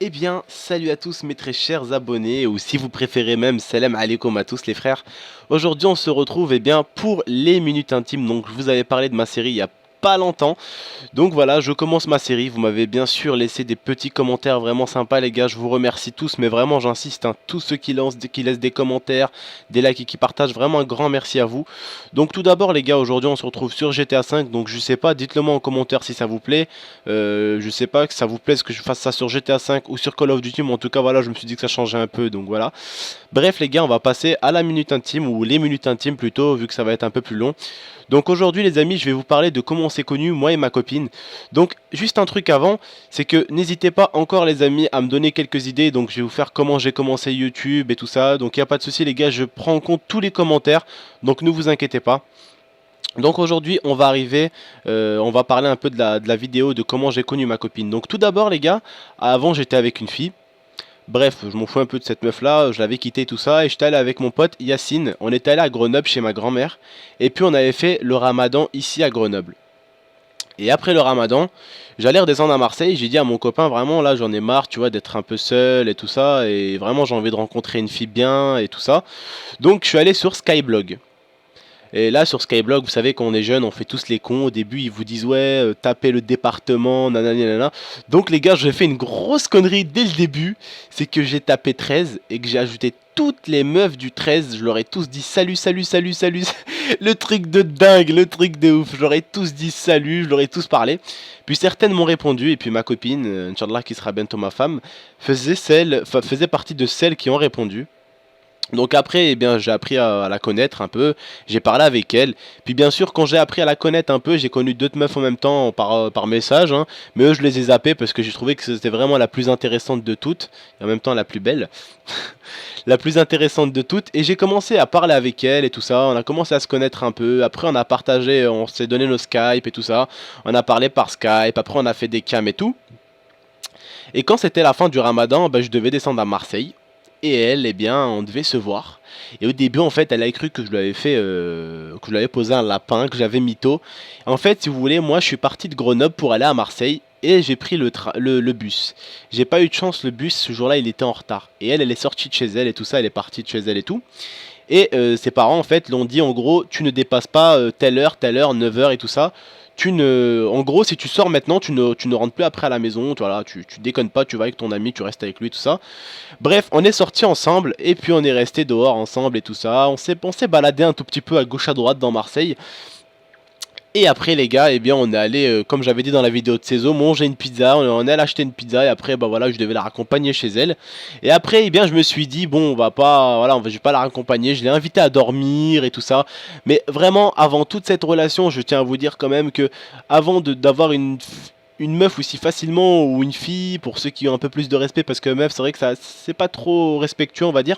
Eh bien, salut à tous mes très chers abonnés, ou si vous préférez même, salam alaikum à tous les frères. Aujourd'hui on se retrouve pour les minutes intimes, donc je vous avais parlé de ma série il y a pas longtemps. Donc voilà, je commence ma série. Vous m'avez bien sûr laissé des petits commentaires vraiment sympas, les gars. Je vous remercie tous, mais vraiment, j'insiste, hein, tous ceux qui laissent des commentaires, des likes et qui partagent, vraiment un grand merci à vous. Donc tout d'abord, les gars, aujourd'hui, on se retrouve sur GTA 5. Donc je sais pas, dites-le moi en commentaire si ça vous plaît. Je sais pas que ça vous plaise que je fasse ça sur GTA 5 ou sur Call of Duty, mais en tout cas, voilà, je me suis dit que ça changeait un peu. Donc voilà. Bref, les gars, on va passer à la minute intime ou les minutes intimes plutôt, vu que ça va être un peu plus long. Donc aujourd'hui les amis, je vais vous parler de comment on s'est connus, moi et ma copine. Donc juste un truc avant, c'est que n'hésitez pas encore les amis à me donner quelques idées. Donc je vais vous faire comment j'ai commencé YouTube et tout ça. Donc il n'y a pas de souci les gars, je prends en compte tous les commentaires. Donc ne vous inquiétez pas. Donc aujourd'hui on va parler un peu de la vidéo de comment j'ai connu ma copine. Donc tout d'abord les gars, avant j'étais avec une fille. Bref, je m'en fous un peu de cette meuf là, je l'avais quittée tout ça et j'étais allé avec mon pote Yacine, on était allé à Grenoble chez ma grand-mère et puis on avait fait le ramadan ici à Grenoble. Et après le ramadan, j'allais redescendre à Marseille, j'ai dit à mon copain vraiment là j'en ai marre tu vois d'être un peu seul et tout ça et vraiment j'ai envie de rencontrer une fille bien et tout ça. Donc je suis allé sur Skyblog. Et là sur Skyblog, vous savez quand on est jeune, on fait tous les cons. Au début, ils vous disent ouais, tapez le département, nanani nanana. Donc les gars, j'ai fait une grosse connerie dès le début. C'est que j'ai tapé 13 et que j'ai ajouté toutes les meufs du 13. Je leur ai tous dit salut, salut, salut, salut. Le truc de dingue, le truc de ouf. Je leur ai tous dit salut, je leur ai tous parlé. Puis certaines m'ont répondu et puis ma copine, Inch'Allah qui sera bientôt ma femme, faisait partie de celles qui ont répondu. Donc après, eh bien, j'ai appris à la connaître un peu, j'ai parlé avec elle. Puis bien sûr, quand j'ai appris à la connaître un peu, j'ai connu d'autres meufs en même temps par message. Hein. Mais eux, je les ai zappés parce que j'ai trouvé que c'était vraiment la plus intéressante de toutes. Et en même temps la plus belle. La plus intéressante de toutes. Et j'ai commencé à parler avec elle et tout ça. On a commencé à se connaître un peu. Après, on a partagé, on s'est donné nos Skype et tout ça. On a parlé par Skype. Après, on a fait des cams et tout. Et quand c'était la fin du ramadan, bah, je devais descendre à Marseille. Et elle, eh bien, on devait se voir. Et au début, en fait, elle a cru que je lui avais que je lui avais posé un lapin, que j'avais mytho. En fait, si vous voulez, moi, je suis parti de Grenoble pour aller à Marseille. Et j'ai pris le bus. J'ai pas eu de chance, le bus, ce jour-là, il était en retard. Et elle est sortie de chez elle et tout ça, elle est partie de chez elle et tout. Et ses parents, en fait, l'ont dit, en gros, tu ne dépasses pas telle heure, 9 heures et tout ça. En gros, si tu sors maintenant, tu ne rentres plus après à la maison. Voilà, tu déconnes pas, tu vas avec ton ami, tu restes avec lui, tout ça. Bref, on est sortis ensemble et puis on est resté dehors ensemble et tout ça. On s'est baladé un tout petit peu à gauche à droite dans Marseille. Et après les gars, eh bien on est allé, comme j'avais dit dans la vidéo de Cézo, manger une pizza, on est allé acheter une pizza et après bah voilà je devais la raccompagner chez elle. Et après eh bien je me suis dit bon on va pas, voilà je vais pas la raccompagner, je l'ai invitée à dormir et tout ça. Mais vraiment avant toute cette relation, je tiens à vous dire quand même que avant d'avoir une meuf aussi facilement ou une fille, pour ceux qui ont un peu plus de respect, parce que meuf c'est vrai que ça c'est pas trop respectueux on va dire.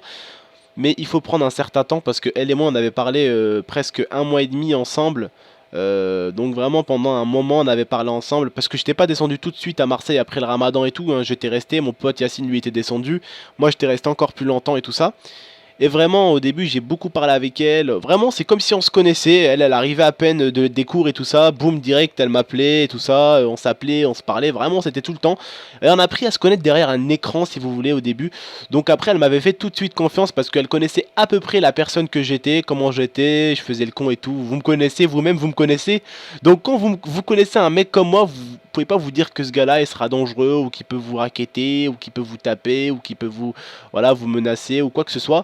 Mais il faut prendre un certain temps parce que elle et moi on avait parlé presque un mois et demi ensemble. Donc vraiment pendant un moment on avait parlé ensemble parce que j'étais pas descendu tout de suite à Marseille après le ramadan et tout, hein. J'étais resté, mon pote Yacine lui était descendu, moi j'étais resté encore plus longtemps et tout ça. Et vraiment, au début, j'ai beaucoup parlé avec elle. Vraiment, c'est comme si on se connaissait. Elle arrivait à peine des cours et tout ça. Boum, direct, elle m'appelait et tout ça. On s'appelait, on se parlait. Vraiment, c'était tout le temps. Et on a appris à se connaître derrière un écran, si vous voulez, au début. Donc après, elle m'avait fait tout de suite confiance parce qu'elle connaissait à peu près la personne que j'étais, comment j'étais. Je faisais le con et tout. Vous me connaissez, vous-même, vous me connaissez. Donc quand vous connaissez un mec comme moi, vous pouvez pas vous dire que ce gars-là, il sera dangereux ou qu'il peut vous racketter ou qu'il peut vous taper ou qu'il peut vous, voilà, vous menacer ou quoi que ce soit.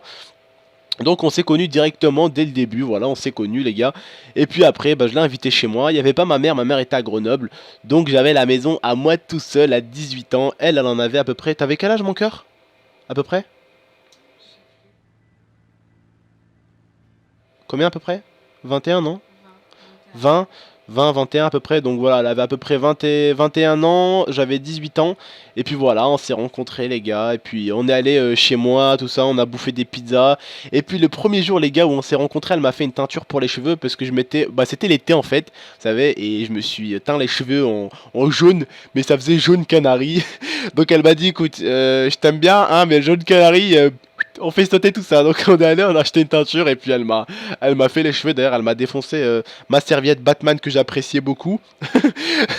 Donc on s'est connus directement dès le début, voilà, on s'est connus les gars. Et puis après, bah, je l'ai invité chez moi, il n'y avait pas ma mère était à Grenoble. Donc j'avais la maison à moi tout seul à 18 ans. Elle en avait à peu près... T'avais quel âge mon cœur? À peu près? Combien à peu près? 21 non? 20, 20, 21 à peu près. Donc voilà, elle avait à peu près 20 21 ans, j'avais 18 ans. Et puis voilà, on s'est rencontrés les gars. Et puis on est allé chez moi, tout ça, on a bouffé des pizzas. Et puis le premier jour les gars où on s'est rencontrés, elle m'a fait une teinture pour les cheveux parce que je m'étais... Bah c'était l'été en fait, vous savez. Et je me suis teint les cheveux en jaune, mais ça faisait jaune canari. Donc elle m'a dit, écoute, je t'aime bien, hein, mais jaune canari... On fait sauter tout ça. Donc on est allé, on a acheté une teinture et puis elle m'a fait les cheveux. D'ailleurs, elle m'a défoncé ma serviette Batman que j'appréciais beaucoup.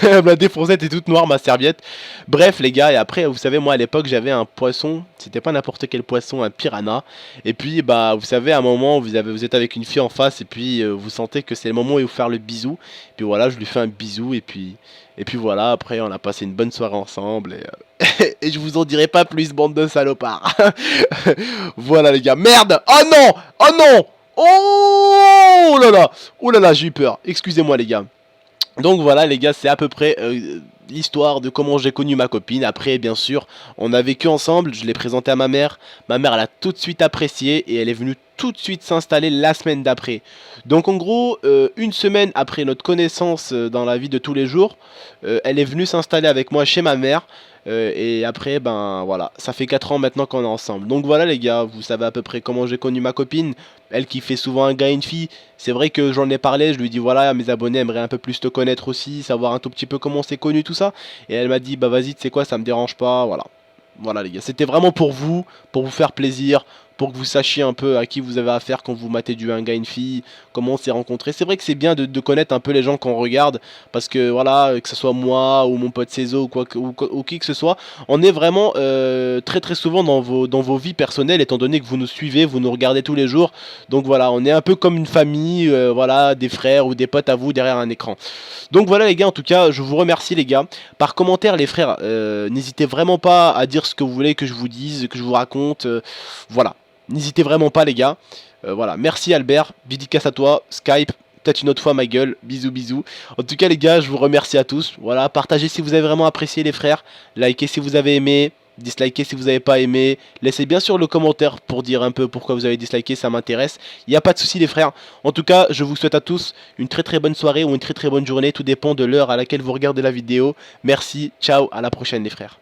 Elle m'a défoncé, elle était toute noire ma serviette. Bref, les gars, et après, vous savez, moi à l'époque, j'avais un poisson. C'était pas n'importe quel poisson, un piranha. Et puis, bah, vous savez, à un moment, vous êtes avec une fille en face et puis vous sentez que c'est le moment où il faut faire le bisou. Et puis voilà, je lui fais un bisou et puis voilà. Après, on a passé une bonne soirée ensemble et je vous en dirai pas plus, bande de salopards. Voilà les gars. Merde. Oh non. Oh non. Oh là là. Oh là là, j'ai eu peur. Excusez-moi les gars. Donc voilà les gars, c'est à peu près l'histoire de comment j'ai connu ma copine. Après bien sûr, on a vécu ensemble, je l'ai présenté à ma mère. Ma mère elle a tout de suite apprécié et elle est venue tout de suite s'installer la semaine d'après. Donc en gros, une semaine après notre connaissance dans la vie de tous les jours, elle est venue s'installer avec moi chez ma mère. Et après, ben voilà, ça fait 4 ans maintenant qu'on est ensemble. Donc voilà les gars, vous savez à peu près comment j'ai connu ma copine. Elle qui fait souvent un gars et une fille. C'est vrai que j'en ai parlé, je lui dis voilà, mes abonnés aimeraient un peu plus te connaître aussi, savoir un tout petit peu comment on s'est connu, tout ça. Et elle m'a dit bah vas-y, tu sais quoi, ça me dérange pas, voilà. Voilà les gars, c'était vraiment pour vous faire plaisir, pour que vous sachiez un peu à qui vous avez affaire quand vous matez du un gars, une fille, comment on s'est rencontrés. C'est vrai que c'est bien de connaître un peu les gens qu'on regarde, parce que voilà, que ce soit moi ou mon pote Cézo ou qui que ce soit, on est vraiment très très souvent dans vos vies personnelles, étant donné que vous nous suivez, vous nous regardez tous les jours. Donc voilà, on est un peu comme une famille, voilà, des frères ou des potes à vous derrière un écran. Donc voilà les gars, en tout cas, je vous remercie les gars. Par commentaire les frères, n'hésitez vraiment pas à dire ce que vous voulez que je vous dise, que je vous raconte. Voilà, n'hésitez vraiment pas les gars. Voilà, merci Albert, dédicace à toi, Skype. Peut-être une autre fois ma gueule, bisous bisous. En tout cas les gars, je vous remercie à tous. Voilà, partagez si vous avez vraiment apprécié les frères. Likez si vous avez aimé. Dislikez si vous n'avez pas aimé. Laissez bien sûr le commentaire pour dire un peu pourquoi vous avez disliké, ça m'intéresse. Il n'y a pas de souci les frères. En tout cas, je vous souhaite à tous une très très bonne soirée ou une très très bonne journée. Tout dépend de l'heure à laquelle vous regardez la vidéo. Merci, ciao, à la prochaine les frères.